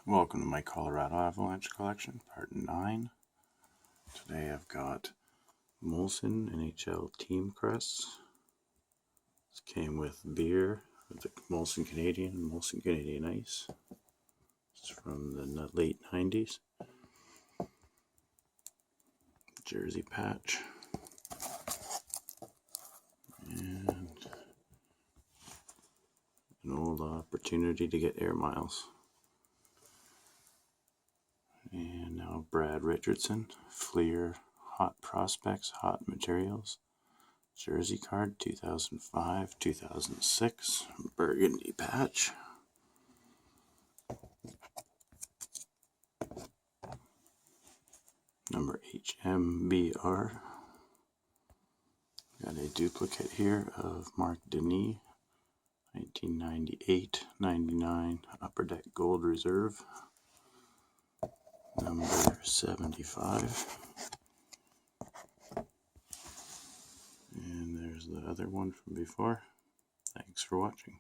Welcome to my Colorado Avalanche collection, part 9. Today I've got MOLSON NHL team crests. This came with beer, with the MOLSON Canadian and MOLSON Canadian Ice. It's from the late 90s. Jersey patch. And an old opportunity to get air miles. And now Brad Richardson, Fleer, Hot Prospects, Hot Materials, Jersey card, 2005, 2006, Burgundy patch. Number HMBR. Got a duplicate here of Marc Denis, 1998-99 Upper Deck Gold Reserve. Number 75. And there's the other one from before. Thanks for watching.